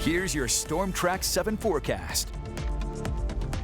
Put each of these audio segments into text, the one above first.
Here's your Storm Track 7 forecast.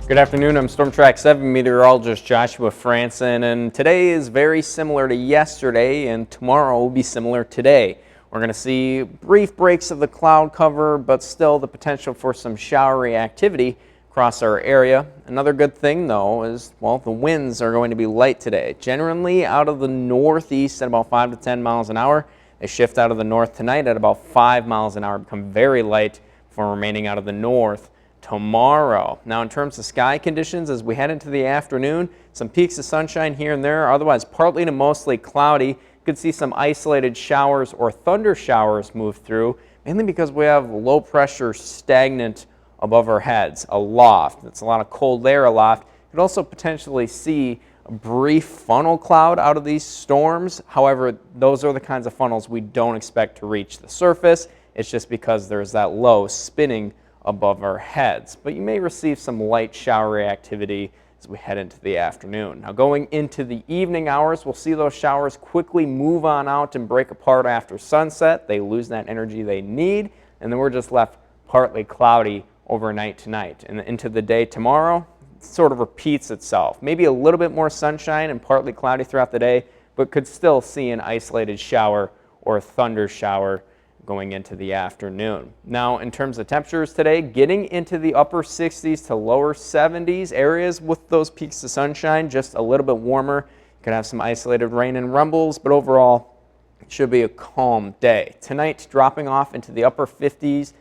Good afternoon, I'm Storm Track 7 meteorologist Joshua Franson, and today is very similar to yesterday, and tomorrow will be similar today. We're going to see brief breaks of the cloud cover, but still the potential for some showery activity across our area. Another good thing, though, is, well, the winds are going to be light today. Generally out of the northeast at about 5 to 10 miles an hour. They shift out of the north tonight at about 5 miles an hour, become very light before remaining out of the north tomorrow. Now, in terms of sky conditions, as we head into the afternoon, some peaks of sunshine here and there, otherwise partly to mostly cloudy. You could see some isolated showers or thunder showers move through, mainly because we have low pressure stagnant above our heads, aloft. It's a lot of cold air aloft. You could also potentially see a brief funnel cloud out of these storms. However, those are the kinds of funnels we don't expect to reach the surface. It's just because there's that low spinning above our heads. But you may receive some light showery activity as we head into the afternoon. Now, going into the evening hours, we'll see those showers quickly move on out and break apart after sunset. They lose that energy they need, and then we're just left partly cloudy overnight tonight. And into the day tomorrow, it sort of repeats itself. Maybe a little bit more sunshine and partly cloudy throughout the day, but could still see an isolated shower or a thunder shower going into the afternoon. Now, in terms of temperatures today, getting into the upper 60s to lower 70s, areas with those peaks of sunshine, just a little bit warmer. You could have some isolated rain and rumbles, but overall, it should be a calm day. Tonight, dropping off into the upper 40s,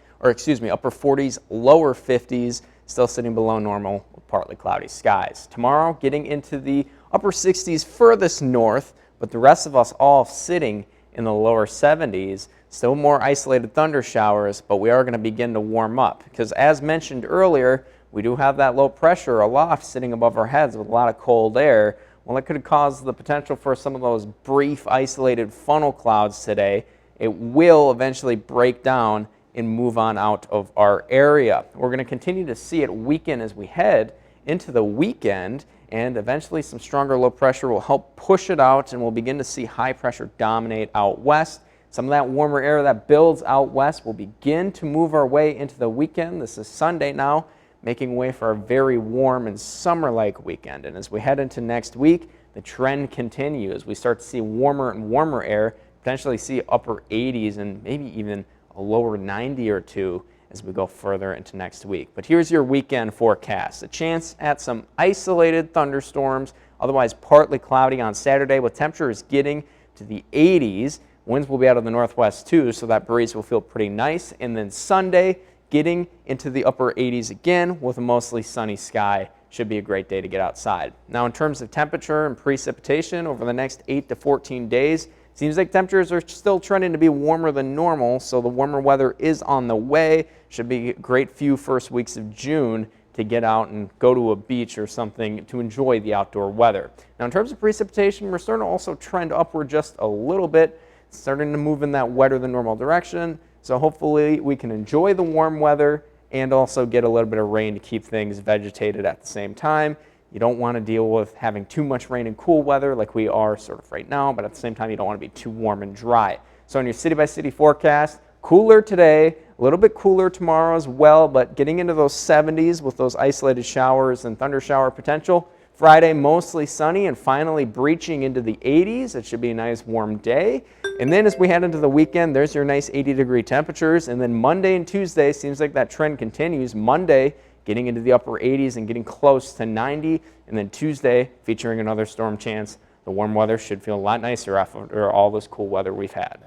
lower 50s, still sitting below normal with partly cloudy skies. Tomorrow, getting into the upper 60s furthest north, but the rest of us all sitting in the lower 70s. Still more isolated thunder showers, but we are going to begin to warm up because, as mentioned earlier, we do have that low pressure aloft sitting above our heads with a lot of cold air. Well, it could cause the potential for some of those brief isolated funnel clouds today. It will eventually break down and move on out of our area. We're going to continue to see it weaken as we head into the weekend, and eventually some stronger low pressure will help push it out, and we'll begin to see high pressure dominate out west. Some of that warmer air that builds out west will begin to move our way into the weekend. This is Sunday now, making way for a very warm and summer-like weekend. And as we head into next week, the trend continues. We start to see warmer and warmer air, potentially see upper 80s and maybe even a lower 90 or two as we go further into next week. But here's your weekend forecast. A chance at some isolated thunderstorms, otherwise partly cloudy on Saturday with temperatures getting to the 80s. Winds will be out of the northwest too, so that breeze will feel pretty nice. And then Sunday, getting into the upper 80s again with a mostly sunny sky. Should be a great day to get outside. Now, in terms of temperature and precipitation over the next 8 to 14 days, seems like temperatures are still trending to be warmer than normal, so the warmer weather is on the way. Should be a great few first weeks of June to get out and go to a beach or something to enjoy the outdoor weather. Now, in terms of precipitation, we're starting to also trend upward just a little bit. Starting to move in that wetter than normal direction, so hopefully we can enjoy the warm weather and also get a little bit of rain to keep things vegetated at the same time. You don't want to deal with having too much rain and cool weather like we are sort of right now, but at the same time you don't want to be too warm and dry. So in your city by city forecast, cooler today, a little bit cooler tomorrow as well, but getting into those 70s with those isolated showers and thunder shower potential. Friday, mostly sunny and finally breaching into the 80s. It should be a nice warm day. And then as we head into the weekend, there's your nice 80-degree temperatures. And then Monday and Tuesday, seems like that trend continues. Monday, getting into the upper 80s and getting close to 90. And then Tuesday, featuring another storm chance. The warm weather should feel a lot nicer after all this cool weather we've had.